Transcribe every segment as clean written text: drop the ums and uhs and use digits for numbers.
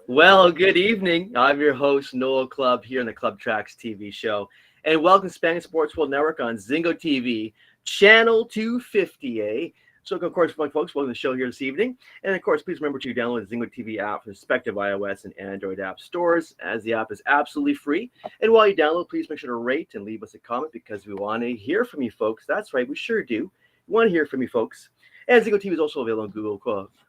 Well, good evening. I'm your host, Noel Clubb, here on the Clubb Tracks TV show. And welcome to Spanish Sports World Network on Zingo TV, channel 250A. So, of course, folks, welcome to the show here this evening. And, of course, please remember to download the Zingo TV app from respective iOS and Android app stores, as the app is absolutely free. And while you download, please make sure to rate and leave us a comment because we want to hear from you folks. That's right, we sure do. We want to hear from you folks. And Zingo TV is also available on Google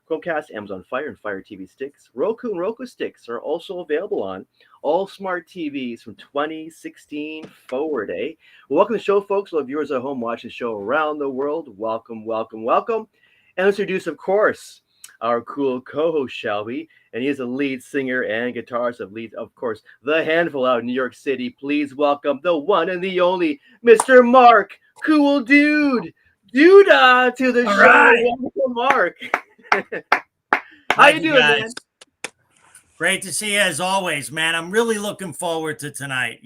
Chromecast, Amazon Fire, and Fire TV sticks. Roku and Roku sticks are also available on all smart TVs from 2016 forward, eh? Well, welcome to the show, folks. All viewers at home watching the show around the world, welcome, welcome, welcome. And let's introduce, of course, our cool co-host, Shelby. And he is a lead singer and guitarist of course, The Handful out in New York City. Please welcome the one and the only Mr. Mark, cool dude. Duda to the show. Right. Welcome, Mark. How Thank you doing, guys. man? Great to see you as always, man. I'm really looking forward to tonight.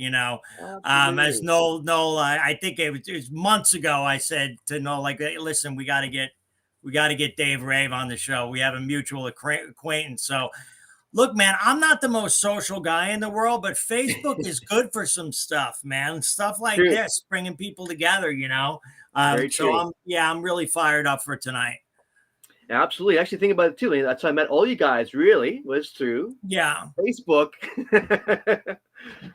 As Noel, I think it was months ago. I said to Noel, like, hey, listen, we got to get Dave Rave on the show. We have a mutual acquaintance. So, look, man, I'm not the most social guy in the world, but Facebook is good for some stuff, man. Stuff like True. this, bringing people together. Very true. I'm really fired up for tonight. Absolutely. Actually, think about it too. That's how I met all you guys. Really, was through Facebook.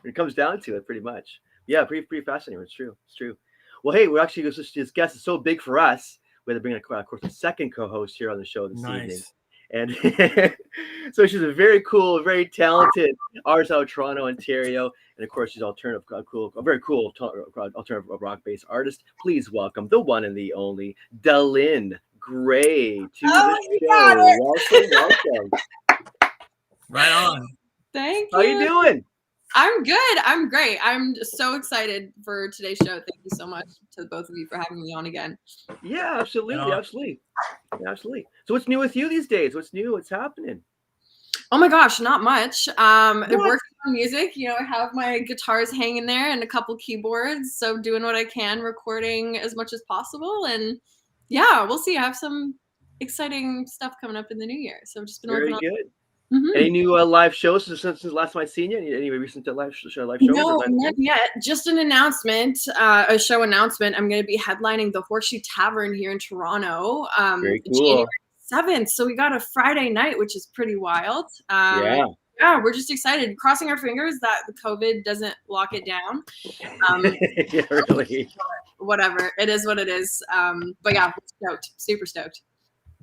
It comes down to it, pretty much. Yeah, pretty fascinating. It's true. It's true. Well, hey, we're actually this guest is so big for us. We had to bring in, of course, the second co-host here on the show this evening. And so she's a very cool, very talented artist out of Toronto, Ontario. And of course, she's a very cool alternative rock-based artist. Please welcome the one and the only Delyn Gray to the show. Welcome. Right on. Thank you. How you doing? I'm good. I'm great. I'm so excited for today's show. Thank you so much to both of you for having me on again. Yeah, absolutely. So what's new with you these days? What's new? What's happening? Oh my gosh, not much. Working on music. I have my guitars hanging there and a couple keyboards. So doing what I can, recording as much as possible. And yeah, we'll see. I have some exciting stuff coming up in the new year. So I've just been working on. Very good. Mm-hmm. Any new live shows since last time I seen you? Any recent live shows? No, not yet. Just an announcement, a show announcement. I'm going to be headlining the Horseshoe Tavern here in Toronto. Very cool. January 7th. So we got a Friday night, which is pretty wild. Yeah, we're just excited. Crossing our fingers that the COVID doesn't lock it down. Yeah, really. Whatever. It is what it is. But yeah, stoked. Super stoked.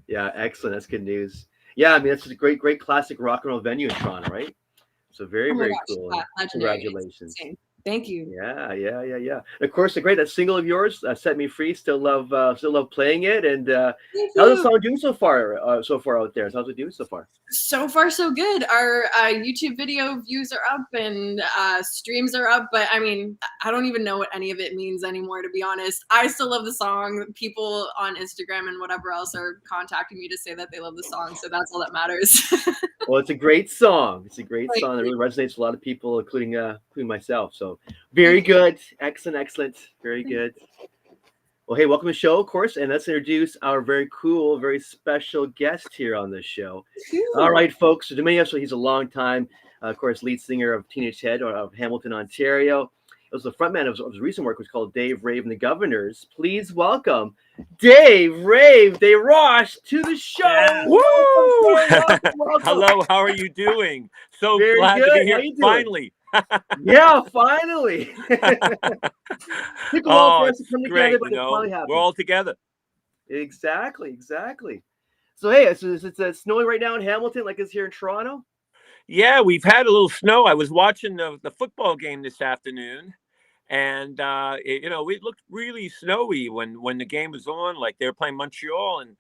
Yeah, excellent. That's good news. Yeah, I mean, that's a great classic rock and roll venue in Toronto, right? So very cool. Congratulations. Thank you. Yeah. And of course, that single of yours, "Set Me Free," still love playing it. And how's the song doing so far out there? How's it doing so far? So far, so good. Our YouTube video views are up and streams are up. But I mean, I don't even know what any of it means anymore, to be honest. I still love the song. People on Instagram and whatever else are contacting me to say that they love the song. So that's all that matters. Well, it's a great song. It's a great song that really resonates with a lot of people, including myself. So very good. Excellent. Very good. Well, hey, welcome to the show, of course, and let's introduce our very cool, very special guest here on the show. All right, folks. So to many of us, he's a long time, of course, lead singer of Teenage Head of Hamilton, Ontario. It was the frontman of his recent work, was called Dave Rave and the Governors. Please welcome Dave Rave, Dave Rosh, to the show. Yeah. Woo! Welcome. Hello, how are you doing? So very glad good. to be here finally. Yeah, finally. Took a while for us to come together, but it finally happened. We're all together. Exactly. So hey, it's snowing right now in Hamilton, like it's here in Toronto. Yeah, we've had a little snow. I was watching the football game this afternoon, and it looked really snowy when the game was on. Like they were playing Montreal, and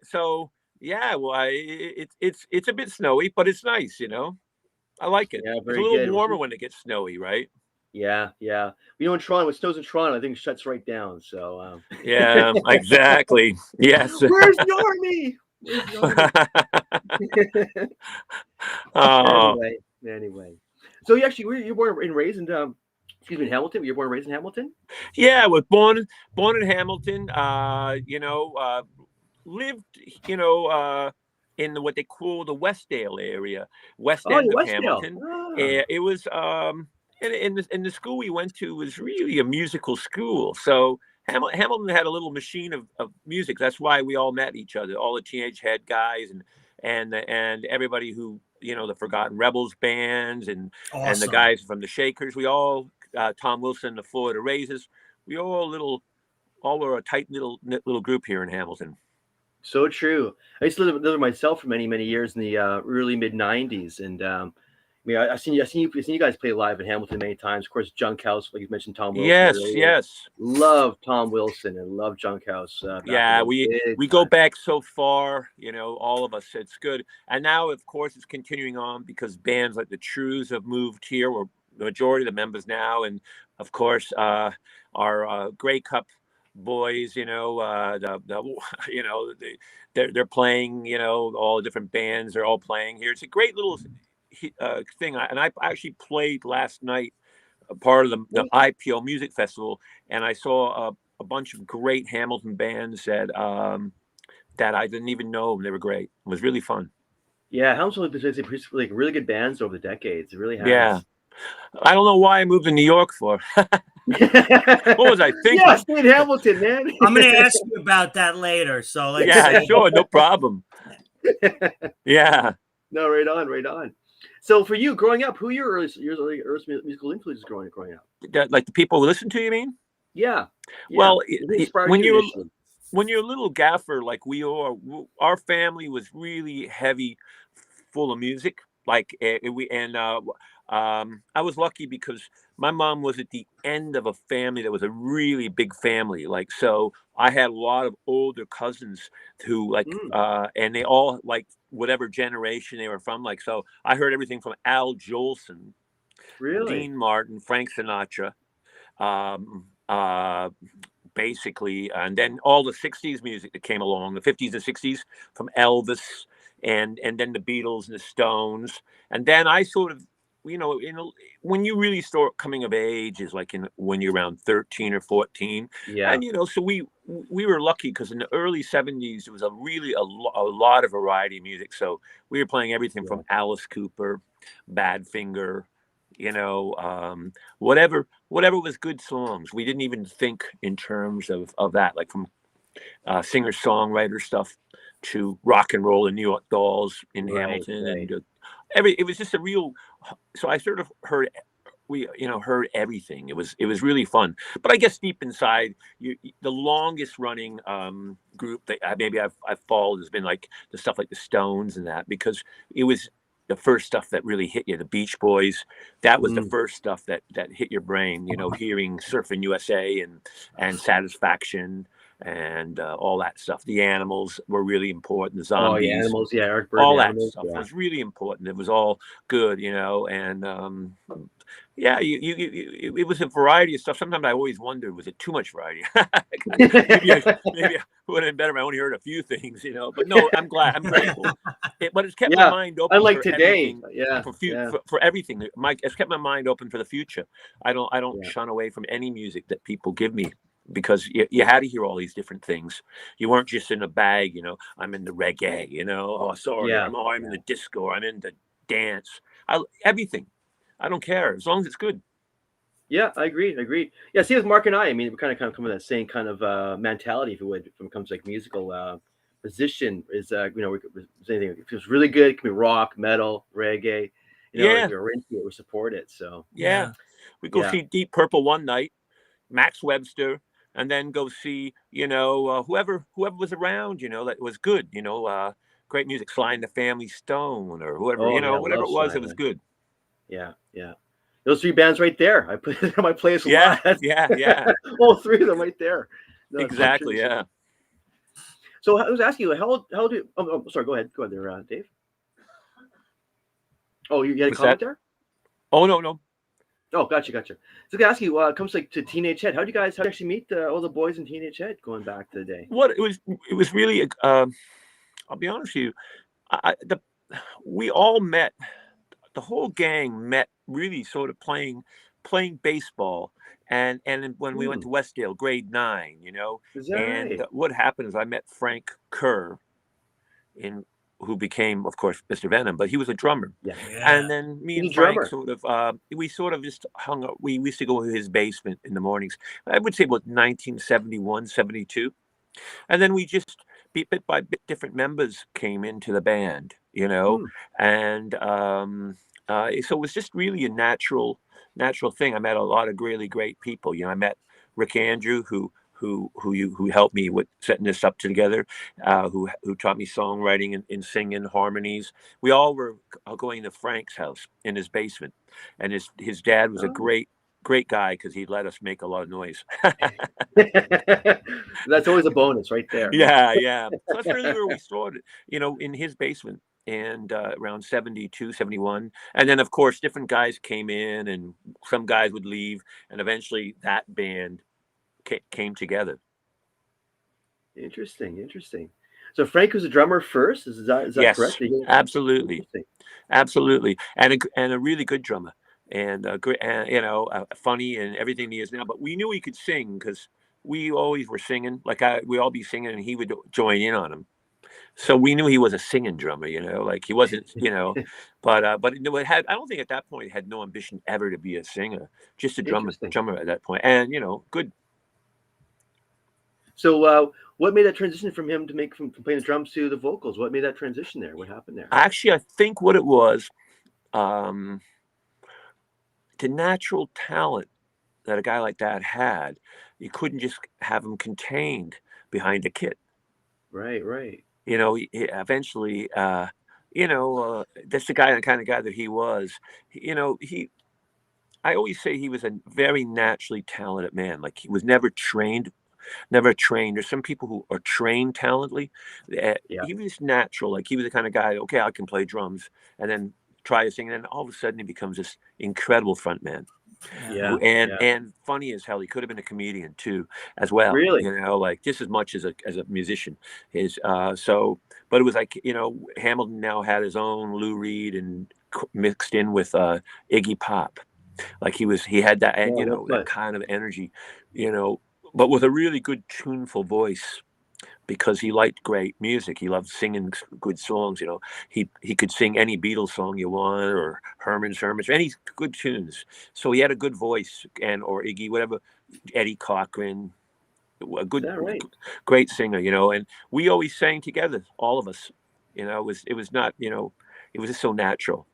so yeah, well, it's a bit snowy, but it's nice, I like it. Yeah, it's a little warmer when it gets snowy, right? Yeah. In Toronto, when it snows in Toronto, I think it shuts right down. So yeah, exactly. Yes. Where's Normie? Oh. Anyway. So you're born and raised in Hamilton. You're born and raised in Hamilton? Yeah, I was born in Hamilton. Lived, in what they call the Westdale area, west Oh, end of Westdale. Hamilton. Ah. It was in the school we went to was really a musical school. So Hamilton had a little machine of music. That's why we all met each other, all the Teenage Head guys and everybody who, the Forgotten Rebels bands and the Awesome. guys from the Shakers. We all Tom Wilson, the Florida Raisers. We all were a tight little group here in Hamilton. So true. I used to live with myself for many, many years in the early mid '90s, and I've seen you guys play live in Hamilton many times. Of course, Junk House, like you mentioned, Tom Wilson Yes, earlier. yes. Love Tom Wilson and love Junk House. Back Yeah, in the we big go time. back so far, all of us. It's good. And now, of course, it's continuing on because bands like the Trues have moved here. We're the majority of the members now. And, of course, our Grey Cup boys, they're playing, all the different bands are all playing here. It's a great little thing. I actually played last night, a part of the IPO Music Festival, and I saw a bunch of great Hamilton bands that I didn't even know. They were great. It was really fun. Yeah, Hamilton has produced like really good bands over the decades. It really has. Yeah. I don't know why I moved to New York for. What was I thinking? Yeah, stay in Hamilton, man. I'm going to ask you about that later. So let's Yeah, see. sure, no problem. Yeah. No, right on, right on. So for you, growing up, who are your early musical influences growing up? Like the people who listen to you, mean? Yeah. Well, when you're a little gaffer like we are, our family was really heavy, full of music. Like I was lucky because my mom was at the end of a family that was a really big family. Like, so I had a lot of older cousins who and they all like whatever generation they were from. Like, so I heard everything from Al Jolson, really? Dean Martin, Frank Sinatra, basically, and then all the 60s music that came along, the 50s and 60s, from Elvis and then the Beatles and the Stones. And then I sort of, when you really start coming of age is like when you're around 13 or 14. Yeah. And so we were lucky because in the early 70s there was a lot of variety of music. So we were playing everything from Alice Cooper, Badfinger, whatever was good songs. We didn't even think in terms of that, like from singer songwriter stuff to rock and roll and New York Dolls in Hamilton, and it was just a real. So I sort of heard everything. It was really fun. But I guess deep inside, the longest running group that maybe I've followed has been like the stuff like the Stones and that, because it was the first stuff that really hit you. The Beach Boys, that was the first stuff that hit your brain. Hearing Surfing USA and Satisfaction and all that stuff. The Animals were really important. The Zombies. Oh, yeah, Animals. Yeah, Eric Bird, all that Animals, stuff was really important. It was all good, and yeah, it was a variety of stuff. Sometimes I always wondered, was it too much variety? maybe I would have been better if I only heard a few things, But no, I'm glad. I'm grateful. But it's kept my mind open. Unlike for today, everything, for everything. It's kept my mind open for the future. I don't shun away from any music that people give me, because you had to hear all these different things. You weren't just in a bag, I'm in the reggae, oh, sorry, I'm in the disco, or I'm in the dance. Everything. I don't care as long as it's good. Yeah, I agree. Yeah, see, with Mark and I mean, we kind of come with that same kind of mentality, if you would, when it comes to like musical position. Is anything, if it's really good, it can be rock, metal, reggae. We're into it, we support it. So we go see Deep Purple one night, Max Webster, and then go see whoever was around, that was good, great music, Sly and the Family Stone, or whoever, whatever it was, it was good. Yeah. Those three bands right there. I put it on my playlist a lot. Yeah. All three of them right there. No, exactly. Yeah. So I was asking you, how old do? Sorry. Go ahead there, Dave. Oh, you had a comment there? Oh no. Oh, gotcha. So I was asking you, it comes like to Teenage Head. How did you actually meet all the boys in Teenage Head going back to the day? What it was really. I'll be honest with you. We all met. The whole gang met really sort of playing baseball, and when we went to Westdale, grade 9, Is that and right? what happened is I met Frank H.E.R. in who became, of course, Mr. Venom, but he was a drummer. Yeah. And then me He's and a Frank drummer. we sort of just hung up. We used to go to his basement in the mornings. I would say about 1971, 72. And then we just bit by bit, different members came into the band, you know, Hmm. and so it was just really a natural thing. I met a lot of really great people. You know, I met Rick Andrew, who helped me with setting this up together, who taught me songwriting and singing harmonies. We all were going to Frank's house in his basement, and his dad was a Oh. great guy because he let us make a lot of noise. That's always a bonus right there. Yeah. So that's really where we started, you know, in his basement, and around 72, 71. And then, of course, different guys came in and some guys would leave. And eventually that band came together. Interesting. So Frank was a drummer first. Is that Yes, correct? absolutely. Interesting. Absolutely. And a really good drummer, and great, you know, funny and everything he is now. But we knew he could sing because we always were singing. Like we all be singing and he would join in on them. So we knew he was a singing drummer, you know, like he wasn't, you know, but no, it had, I don't think at that point he had no ambition ever to be a singer, just a Interesting. drummer at that point. And, you know, good. So what made that transition from him to make from playing the drums to the vocals? What made that transition there? What happened there? Actually, I think what it was, um, the natural talent that a guy like that had, you couldn't just have him contained behind a kit. Right. You know, eventually, you know, that's the kind of guy that he was. You know, I always say he was a very naturally talented man. Like he was never trained, never trained. There's some people who are trained talently. Yeah. He was natural. Like he was the kind of guy, okay, I can play drums, and then try to sing, and then all of a sudden he becomes this incredible front man. Yeah. And funny as hell, he could have been a comedian too, as well. Really? You know, like just as much as a musician. His but it was like, you know, Hamilton now had his own Lou Reed and mixed in with Iggy Pop. Like he had that, Yeah, you that's know, that what. kind of energy, you know, but with a really good tuneful voice, because he liked great music. He loved singing good songs. You know, he could sing any Beatles song you want, or Herman's, or any good tunes. So he had a good voice, and or Iggy, whatever, Eddie Cochran, a Is good, that right? great singer. You know, and we always sang together, all of us. You know, it was not, you know, it was just so natural.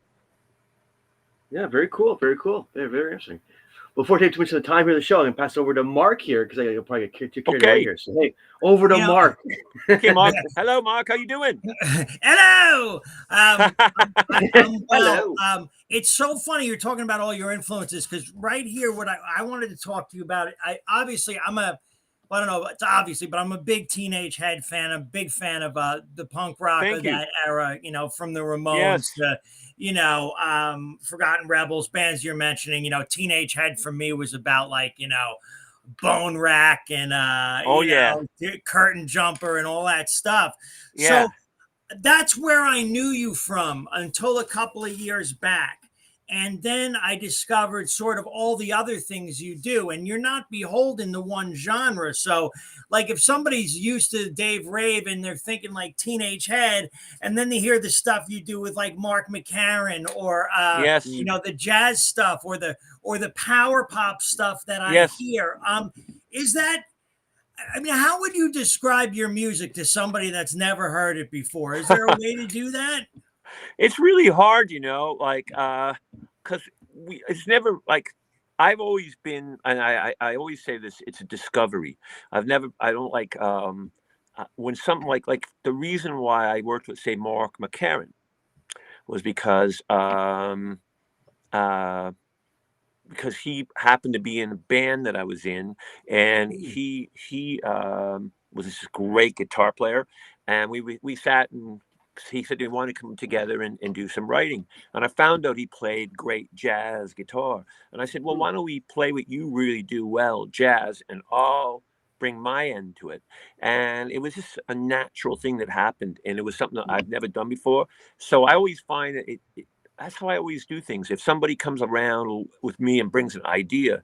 Yeah, very cool. Very interesting. Before I take too much of the time here in the show, I'm gonna pass it over to Mark here because I probably get too carried away Okay, here. So hey, over to You know, Mark. okay, Mark. Hello, Mark. How you doing? hello. I'm well. Hello. It's so funny you're talking about all your influences because right here, what I wanted to talk to you about. I don't know, it's obviously, but I'm a big Teenage Head fan. I'm a big fan of the punk rock of Thank you. that era. You know, from the Ramones Yes. to Forgotten Rebels, bands you're mentioning. You know, Teenage Head for me was about like Bone Rack and Oh yeah. Curtain Jumper and all that stuff. Yeah. So that's where I knew you from until a couple of years back. And then I discovered sort of all the other things you do, and you're not beholden to one genre. So, like, if somebody's used to Dave Rave and they're thinking like Teenage Head, and then they hear the stuff you do with like Mark McCarran or Yes. the jazz stuff or the power pop stuff that I Yes. hear, is that I mean, how would you describe your music to somebody that's never heard it before? Is there a way to do that? It's really hard, you know, like because it's never like I've always been, and I always say this, it's a discovery. I don't like when something like the reason why I worked with, say, Mark McCarran was uh because he happened to be in a band that I was in, and he was this great guitar player, and we sat, and he said we want to come together and do some writing, and I found out he played great jazz guitar, and I said, well, why don't we play what you really do well, jazz, and I'll bring my end to it. And it was just a natural thing that happened, and it was something that I've never done before. So I always find that that's how I always do things. If somebody comes around with me and brings an idea,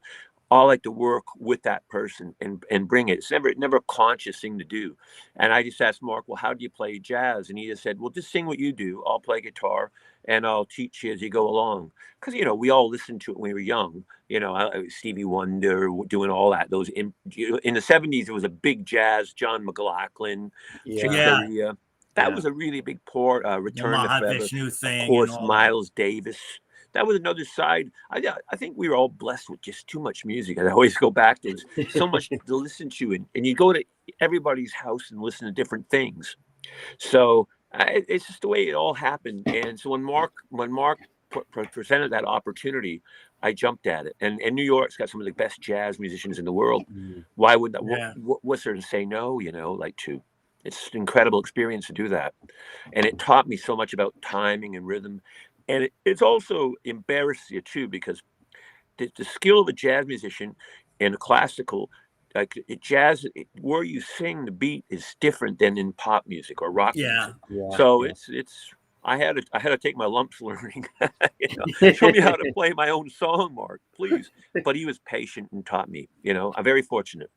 all like to work with that person and bring it. It's never a conscious thing to do. And I just asked Mark, well, how do you play jazz? And he just said, well, just sing what you do. I'll play guitar and I'll teach you as you go along. Because, you know, we all listened to it when we were young. You know, Stevie Wonder doing all that. Those in the 70s, it was a big jazz. John McLaughlin, Chick Corea. That was a really big part. Return to Forever. Of course, Miles Davis. That was another side. I think we were all blessed with just too much music. I always go back to so much to listen to, and you go to everybody's house and listen to different things. So it's just the way it all happened. And so when Mark presented that opportunity, I jumped at it. And New York's got some of the best jazz musicians in the world. Why would that? What's there to say no? You know, it's an incredible experience to do that, and it taught me so much about timing and rhythm. And it's also embarrassed you too, because the skill of a jazz musician and a classical, like jazz, where you sing the beat is different than in pop music or rock music. So it's I had to take my lumps learning. You know, show me how to play my own song, Mark, please. But he was patient and taught me. You know, I'm very fortunate.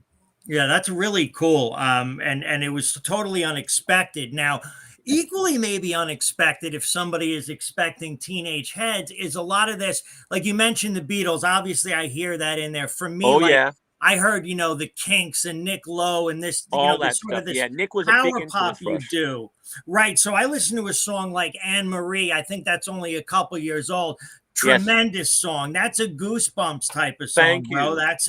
Yeah, that's really cool. And it was totally unexpected. Now, equally maybe unexpected, if somebody is expecting teenage heads, is a lot of this, like you mentioned the Beatles. Obviously, I hear that in there. For me, I heard, you know, the Kinks and Nick Lowe and this, all you know, that sort stuff. of this Yeah, Nick was a big power pop influence for you us. do. Right. So I listened to a song like Anne Marie. I think that's only a couple years old. Tremendous song. That's a Goosebumps type of song, Thank you. bro. That's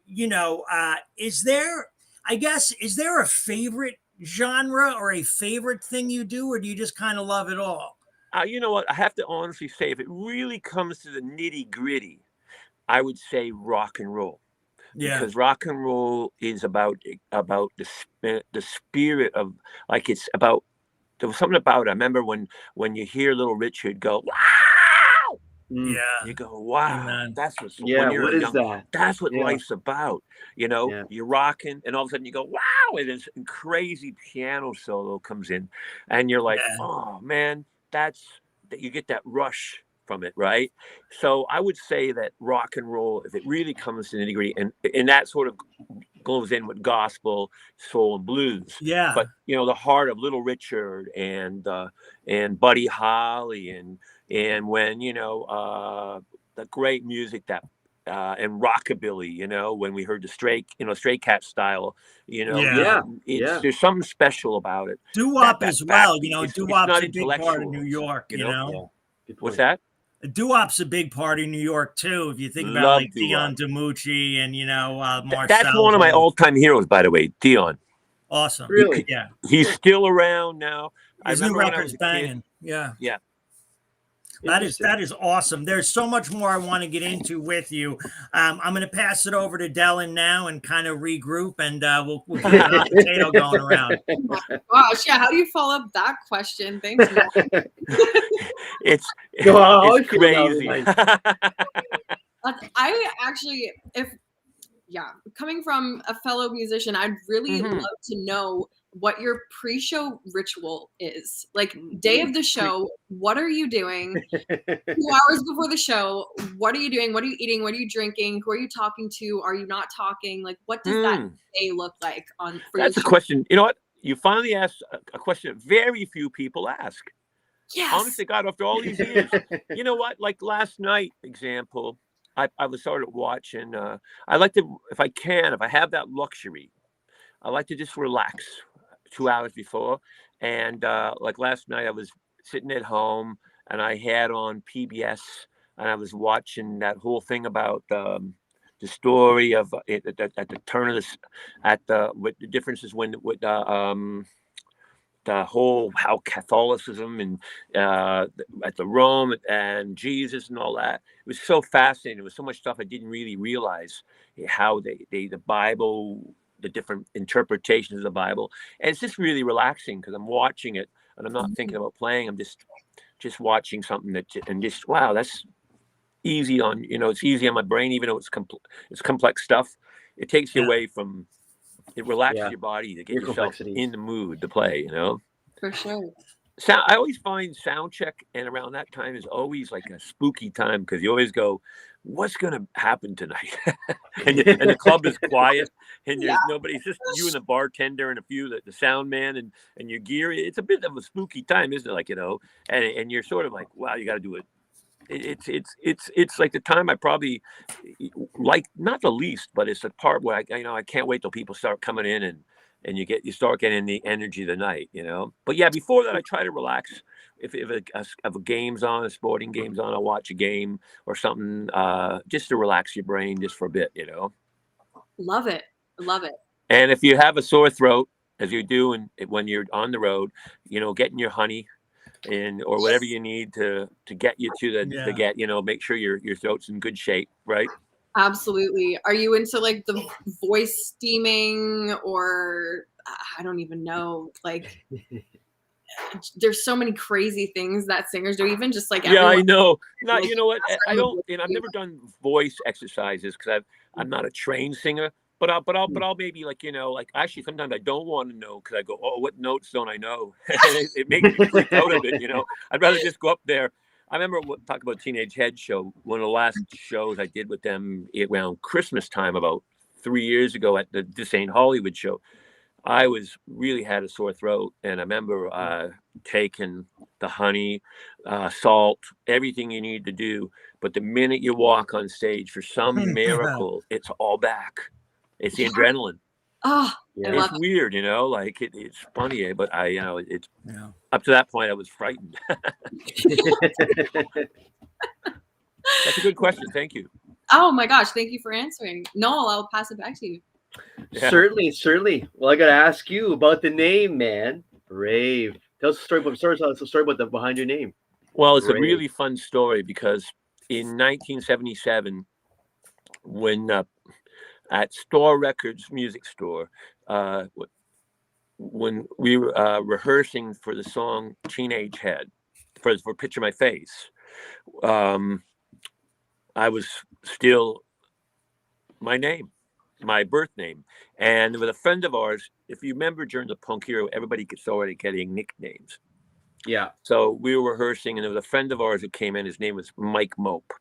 you know, is there a favorite genre or a favorite thing you do, or do you just kind of love it all? You know what? I have to honestly say, if it really comes to the nitty gritty, I would say rock and roll. Because rock and roll is about the spirit of, like, it's about, there was something about it. I remember when you hear Little Richard go, wow, you go, wow, that's what when you're what is young, that? that's what life's about. You know, you're rocking, and all of a sudden you go, wow, and this crazy piano solo comes in, and you're like, oh man, that you get that rush from it, right? So I would say that rock and roll, if it really comes to nitty gritty, and that sort of goes in with gospel, soul, and blues. But you know, the heart of Little Richard and Buddy Holly and when, you know, the great music that and rockabilly, you know, when we heard the Stray Cat style, you know, there's something special about it. Doo-wop as well, you know, it's doo-wop's not a big part of New York, you know. What's that? Doo-wop's a big part of New York too. If you think about like Dion DiMucci and, you know, Marcel. That's one of my all-time heroes, by the way, Dion. Awesome. Really? He's still around now. His new record's banging. Yeah. That is awesome. There's so much more I want to get into with you. I'm going to pass it over to Delyn now and kind of regroup, and we'll keep the hot potato going around. Gosh, how do you follow up that question? Thanks, Noel. It's crazy. I actually, coming from a fellow musician, I'd really love to know what your pre-show ritual is. Like, day of the show, what are you doing? 2 hours before the show, what are you doing? What are you eating? What are you drinking? Who are you talking to? Are you not talking? Like, what does that day look like for That's a question. You know what? You finally asked a question that very few people ask. Yes. Honest to God, after all these years. You know what? Like last night, example, I was started watching. I like to, if I have that luxury, I like to just relax 2 hours before. And like last night, I was sitting at home and I had on PBS and I was watching that whole thing about the story of at the turn of this, what the differences with the whole how Catholicism and at the Rome and Jesus and all that. It was so fascinating. There was so much stuff I didn't really realize how the Bible, the different interpretations of the Bible, and it's just really relaxing because I'm watching it and I'm not thinking about playing. I'm just watching something and just wow, that's easy on, you know, it's easy on my brain, even though it's complex stuff. It takes you away from. It relaxes your body to get yourself in the mood to play, you know? For sure. I always find sound check and around that time is always like a spooky time because you always go, what's going to happen tonight? and the club is quiet and there's nobody. It's just you and the bartender and a few, the sound man and your gear. It's a bit of a spooky time, isn't it? Like, and you're sort of like, wow, you got to do it. It's like the time I probably like, not the least, but it's the part where I can't wait till people start coming in and you start getting the energy of the night, But yeah, before that, I try to relax. If a game's on, a sporting game's on, I'll watch a game or something, just to relax your brain just for a bit, Love it. Love it. And if you have a sore throat, as you do, and when you're on the road, getting your honey or whatever you need to get you to make sure your throat's in good shape, right? Absolutely. Are you into like the voice steaming, or I don't even know, like there's so many crazy things that singers do, even just like I know. Not, like, you know what? I don't. I've never done voice exercises because I'm not a trained singer. But I'll maybe like actually sometimes I don't want to know because I go, oh, what notes don't I know? And it makes me freak out of it. I'd rather just go up there. I remember talk about Teenage Head show. One of the last shows I did with them around Christmas time about 3 years ago at the This Ain't Hollywood show. I really had a sore throat, and I remember taking the honey, salt, everything you need to do. But the minute you walk on stage, for some miracle, it's all back. It's the adrenaline. Oh, it's weird, like it's funny, but it's up to that point I was frightened. That's a good question. Thank you. Oh my gosh, thank you for answering. Noel, I'll pass it back to you. Yeah. Certainly. Well, I got to ask you about the name, man. Rave. Tell us a story about the behind your name. Well, it's a really fun story because in 1977, when at Store Records music store, when we were rehearsing for the song Teenage Head for Picture My Face, I was still my name, my birth name. And with a friend of ours, if you remember during the punk era, everybody started getting nicknames. Yeah. So we were rehearsing, and there was a friend of ours who came in. His name was Mike Mope.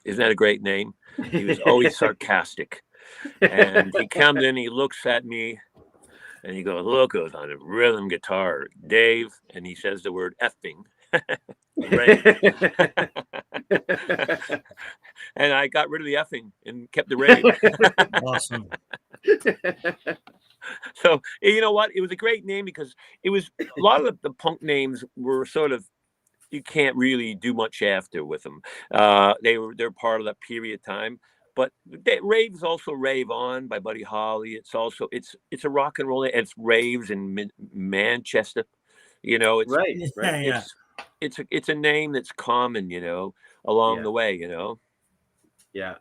Isn't that a great name? He was always sarcastic. And he comes in, he looks at me, and he goes on a rhythm guitar, Dave, and he says the word effing. And I got rid of the effing and kept the rave. Awesome. So you know what? It was a great name because it was a lot of the punk names were sort of, you can't really do much after with them. They're part of that period of time. But Rave's also Rave On by Buddy Holly. It's also it's a rock and roll. It's raves in Manchester. It's right. Yeah. It's a name that's common, along the way, Yeah.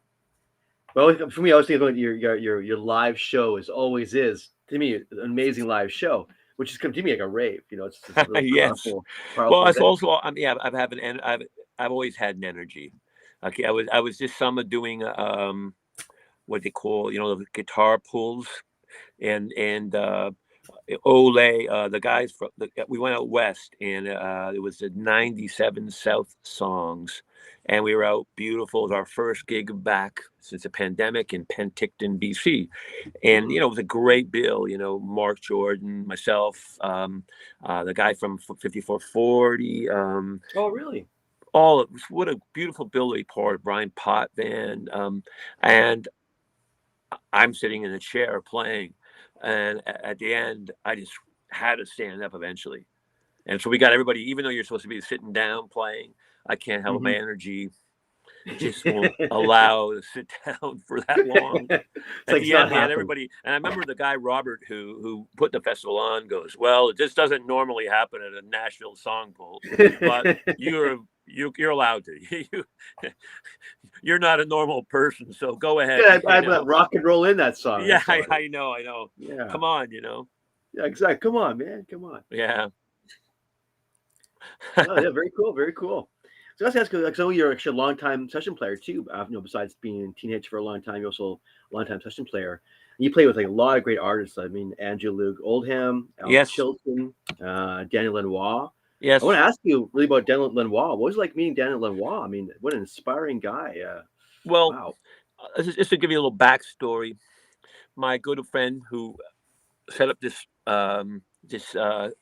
Well, for me, I was thinking your live show is to me an amazing live show, which is to me like a rave. It's really yes. powerful. Well, it's also I've always had an energy. Okay, I was this summer doing what they call the guitar pulls and Ole, the guys we went out west, and it was the 97 South Songs, and we were out beautiful. It was our first gig back since the pandemic in Penticton, BC, and it was a great bill. Mark Jordan, myself, the guy from 5440. Oh, really? What a beautiful bill they poured. Brian Potvin, and I'm sitting in a chair playing. And at the end, I just had to stand up eventually. And so we got everybody, even though you're supposed to be sitting down playing, I can't help my energy just won't allow to sit down for that long. At the end, we had everybody. And I remember the guy, Robert, who put the festival on, goes, well, it just doesn't normally happen at a Nashville song pull, but you're allowed to. You're not a normal person, so go ahead. Yeah, I put rock and roll in that song. Yeah, I know. Yeah. Come on, Yeah, exactly. Come on, man. Come on. Yeah. Oh, yeah, very cool. Very cool. So let's ask you, so you're actually a long-time session player too. Besides being in Teenage for a long time, you're also a long-time session player. And you play with a lot of great artists. I mean, Andrew Luke Oldham, Alex Chilton, Daniel Lenoir. Yes. I want to ask you really about Delyn Lenoir. What was it like meeting Delyn Lenoir? I mean, what an inspiring guy. Well, Wow. just to give you a little backstory, my good friend who set up this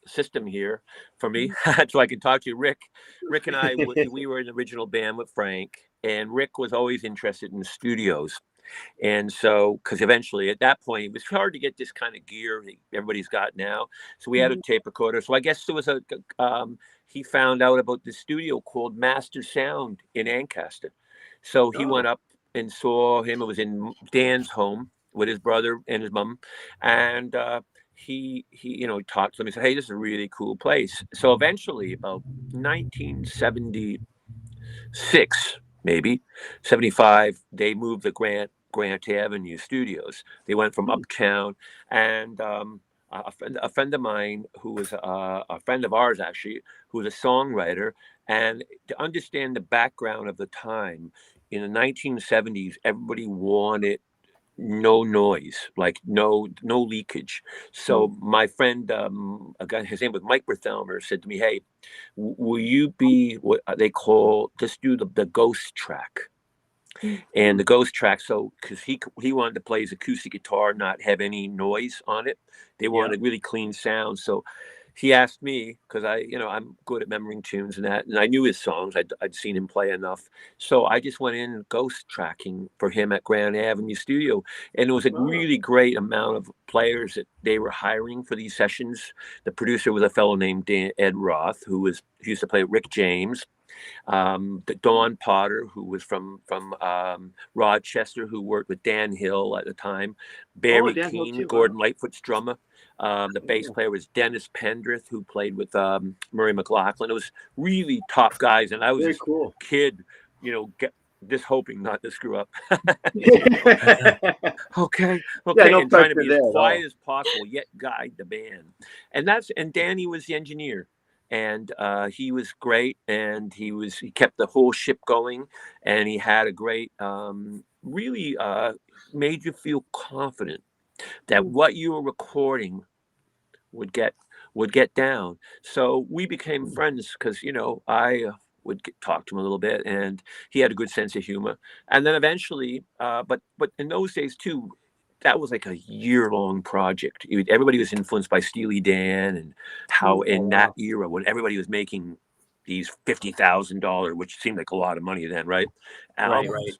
system here for me, so I can talk to you, Rick. Rick and I, we were in the original band with Frank, and Rick was always interested in studios. And so, because eventually at that point, it was hard to get this kind of gear everybody's got now. So we had a tape recorder. So I guess there was he found out about the studio called Master Sound in Ancaster. So he went Oh, up and saw him. It was in Dan's home with his brother and his mom. And he talked to him. He said, "Hey, this is a really cool place." So eventually, about 1976, maybe 75, they moved the Grant Avenue studios. They went from uptown, and a friend of mine who was a friend of ours actually, who was a songwriter, and to understand the background of the time in the 1970s, everybody wanted no noise, like no leakage. So my friend, a guy, his name was Mike Berthelmer, said to me, "Hey, will you be what they call, just do the ghost track?" And the ghost track, so because he wanted to play his acoustic guitar, not have any noise on it. They yeah. wanted really clean sound. So he asked me, because I'm good at remembering tunes and that, and I knew his songs. I'd seen him play enough, so I just went in ghost tracking for him at Grand Avenue Studio, and it was a Oh, really great amount of players that they were hiring for these sessions. The producer was a fellow named Ed Roth, he used to play with Rick James. Dawn Potter, who was from Rochester, who worked with Dan Hill at the time, oh, Barry Dan Hill Keane, too. Wow. Gordon Lightfoot's drummer. The bass Oh, player was Dennis Pendrith, who played with Murray McLaughlin. It was really top guys, and I was very this cool. kid, just hoping not to screw up. Yeah, Okay, no and trying to pressure be as there at quiet all. as possible, yet guide the band. And Danny was the engineer, and he was great, and he kept the whole ship going, and he had a great, really made you feel confident that what you were recording would get down. So we became friends because I would talk to him a little bit, and he had a good sense of humor. And then eventually, but in those days too, that was like a year-long project. Everybody was influenced by Steely Dan, and how Oh in that wow. era when everybody was making these $50,000, which seemed like a lot of money then, right? Right, right. Albums.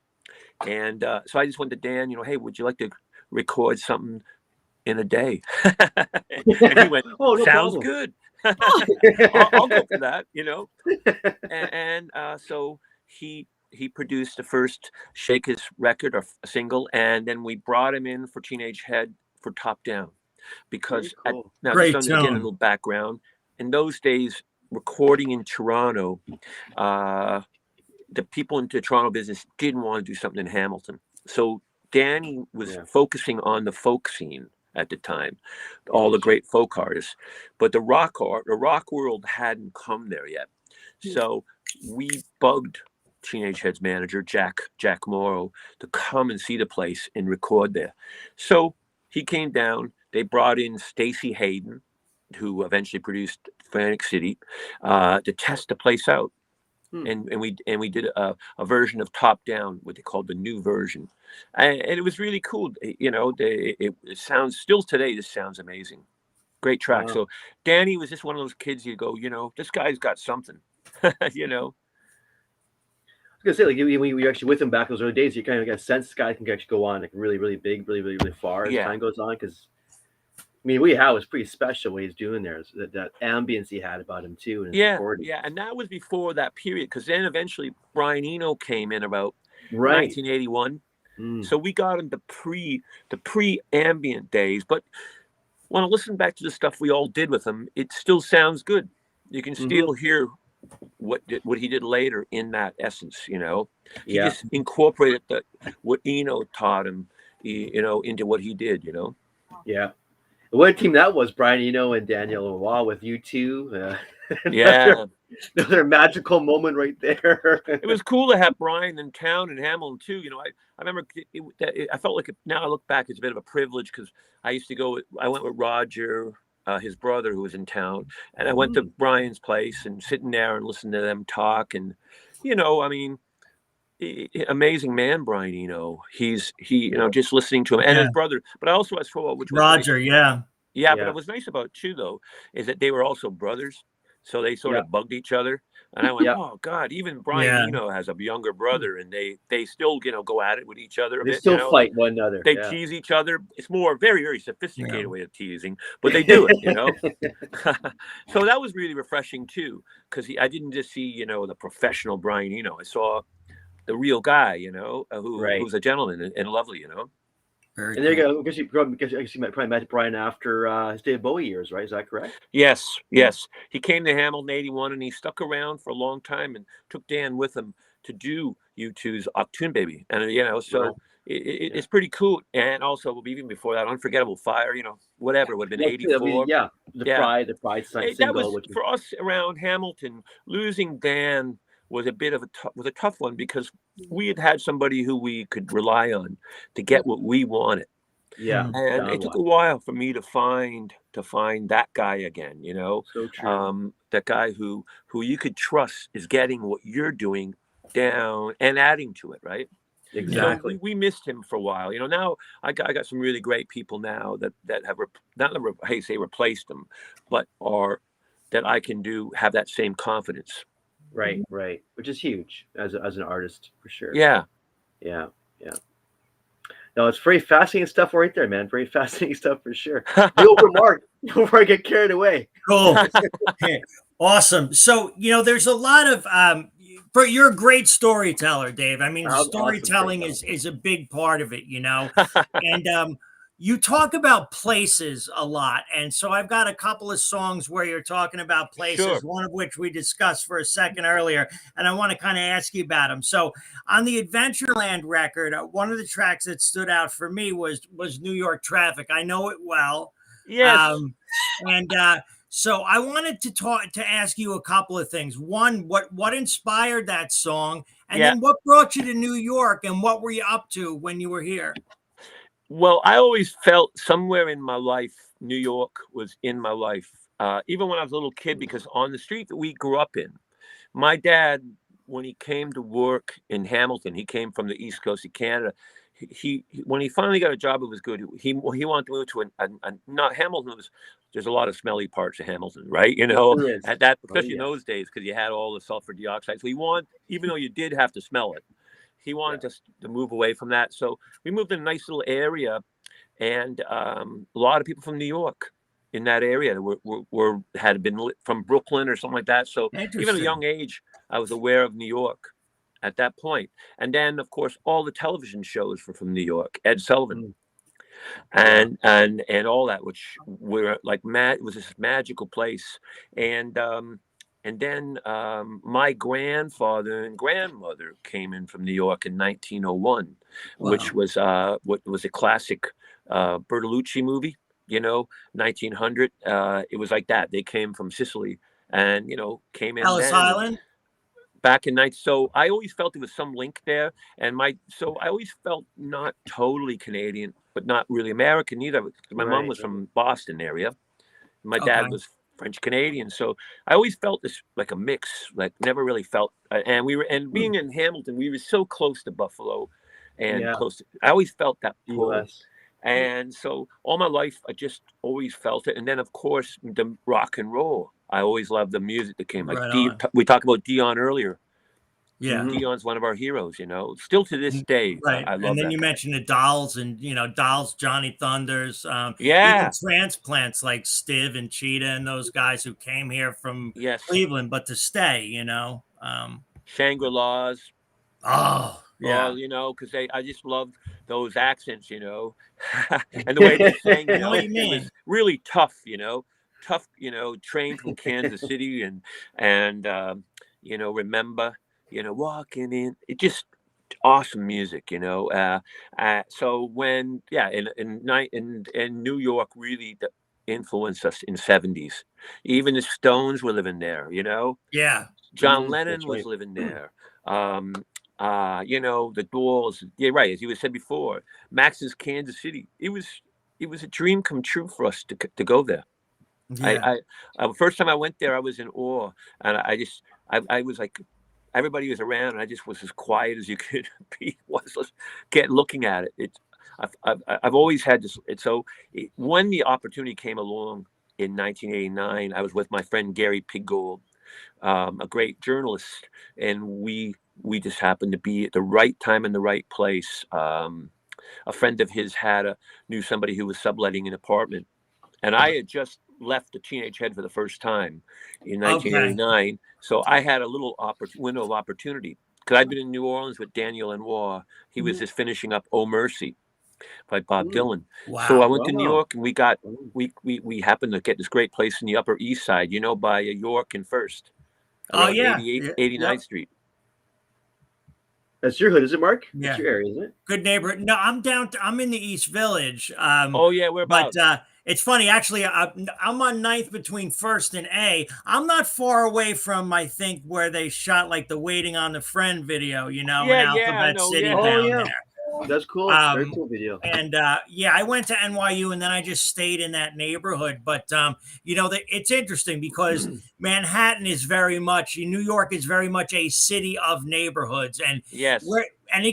And so I just went to Dan, hey, would you like to record something in a day? And he went, Oh, no "Sounds problem. good." I'll go for that. And so he produced the first Shake His record, or a single, and then we brought him in for Teenage Head for Top Down, Very because cool. now just Great under, again, a tune. little background. In those days, recording in Toronto, uh, the people into the Toronto business didn't want to do something in Hamilton. So Danny was Yeah, focusing on the folk scene at the time, all yes. the great folk artists, but the the rock world hadn't come there yet. So we bugged Teenage Head's manager, Jack Morrow, to come and see the place and record there. So he came down. They brought in Stacy Hayden, who eventually produced Atlantic City, to test the place out. Hmm. And we did a version of Top Down, what they called the new version, and it was really cool. It sounds, still today, this sounds amazing. Great track. Wow. So Danny was just one of those kids, you go, this guy's got something. you know I was gonna say, like, when you were actually with him back those early days, you kind of get a sense this guy can actually go on like really, really big, really, really, really far as yeah, time goes on. Because I mean, what he had was pretty special. What he's doing there is that ambience he had about him too, and his recording. yeah, and that was before that period, because then eventually Brian Eno came in about Right. 1981. Mm. So we got him the pre ambient days. But when I listen back to the stuff we all did with him, it still sounds good. You can Hmm. still hear what he did later in that essence. He Yeah. just incorporated what Eno taught him, into what he did. Yeah. What a team that was, Brian Eno and Daniel Lanois with you two. Another, Yeah, another magical moment right there. it was cool to have Brian in town and Hamilton too. I remember I felt like now I look back, it's a bit of a privilege, because I used to go. I went with Roger, his brother who was in town, and I went to Brian's place and sitting there and listening to them talk, and I mean, amazing man, Brian Eno. Just listening to him and his brother. But I also saw, which was nice. Roger, yeah. Yeah, but it was nice about too, though, is that they were also brothers, so they sort of bugged each other. And I went, oh God, even Brian Eno has a younger brother, and they still go at it with each other a They bit. still fight one another. They tease each other. It's more very, very sophisticated way of teasing, but they do it. So that was really refreshing too, because I didn't just see the professional Brian Eno. I saw the real guy, who's a gentleman and lovely. Very and there you go. Because you probably met Brian after his Dave Bowie years, right? Is that correct? Yes. He came to Hamilton '81, and he stuck around for a long time and took Dan with him to do U2's Octoon Baby, and so it's pretty cool. And also, even before that, Unforgettable Fire, whatever would have been '84. The Pride single. That was for us around Hamilton. Losing Dan was a bit of a tough one, because we had somebody who we could rely on to get what we wanted. Yeah. And it took a while for me to find that guy again, So true. that guy who you could trust is getting what you're doing down and adding to it, right? Exactly. So we missed him for a while. Now I got some really great people now that have replaced him, but that I can have that same confidence. Right, which is huge as an artist for sure. Yeah. No, it's very fascinating stuff right there, man. Very fascinating stuff for sure. Over Mark, before I get carried away. Cool. Awesome. So there's a lot of you're a great storyteller, Dave. I mean, storytelling is a big part of it, and you talk about places a lot. And so I've got a couple of songs where you're talking about places, one of which we discussed for a second earlier. And I want to kind of ask you about them. So on the Adventureland record, one of the tracks that stood out for me was New York Traffic. I know it well. Yes. So I wanted to ask you a couple of things. One, what inspired that song? And then what brought you to New York, and what were you up to when you were here? Well, I always felt somewhere in my life, New York was in my life, even when I was a little kid, because on the street that we grew up in, my dad, when he came to work in Hamilton, he came from the East Coast of Canada. When he finally got a job, it was good. He wanted to move to not Hamilton. There's a lot of smelly parts of Hamilton, right? At that, especially in those days, because you had all the sulfur dioxide. So even though you did have to smell it, he wanted us to move away from that. So we moved in a nice little area, and a lot of people from New York in that area had been from Brooklyn or something like that. So even at a young age, I was aware of New York at that point. And then, of course, all the television shows were from New York. Ed Sullivan, and all that, which were like it was this magical place. And then my grandfather and grandmother came in from New York in 1901, which was what was a classic Bertolucci movie, 1900. It was like that. They came from Sicily and, came in Ellis Island? Back in night. So I always felt there was some link there. So I always felt not totally Canadian, but not really American either. My mom was from Boston area. My dad was French Canadian, so I always felt this like a mix, like never really felt. And being in Hamilton, we were so close to Buffalo, and close to. I always felt that pull, and so all my life I just always felt it. And then of course the rock and roll. I always loved the music that came. We talked about Dion earlier. Yeah, Dion's one of our heroes, still to this day. Right. I love and then that you guy. mentioned the Dolls and, Dolls, Johnny Thunders, Yeah. even transplants like Stiv and Cheetah and those guys who came here from Cleveland, but to stay, Shangri-La's. Oh, yeah. Because I just loved those accents, and the way they sang, I know what you mean. It was really tough, tough, trained from Kansas City and remember, walking in, it just awesome music, so when, in New York really influenced us in 70s, even the Stones were living there, John Lennon was living there. The Doors. Yeah, right. As you said before, Max's Kansas City. It was a dream come true for us to go there. Yeah. First time I went there, I was in awe, and I was like, everybody was around, and I just was as quiet as you could be. Was looking at it. I've always had this. When the opportunity came along in 1989, I was with my friend Gary Piggold, a great journalist, and we just happened to be at the right time in the right place. A friend of his knew somebody who was subletting an apartment, and I had just left the Teenage Head for the first time in 1989. So I had a little window of opportunity, because I'd been in New Orleans with Daniel and War. He was just finishing up "Oh Mercy" by Bob Dylan. Wow. So I went to New York, and we happened to get this great place in the Upper East Side, by York and First, around 89th Street. That's your hood, is it, Mark? Yeah. That's your area, isn't it? Good neighborhood. No, I'm in the East Village. We're about. But it's funny, actually. I'm on 9th between First and A. I'm not far away from, I think, where they shot like the "Waiting on the Friend" video. In Alphabet City down there. That's cool. Very cool video. And I went to NYU, and then I just stayed in that neighborhood. But it's interesting because Manhattan is very much, New York is very much a city of neighborhoods, and yes,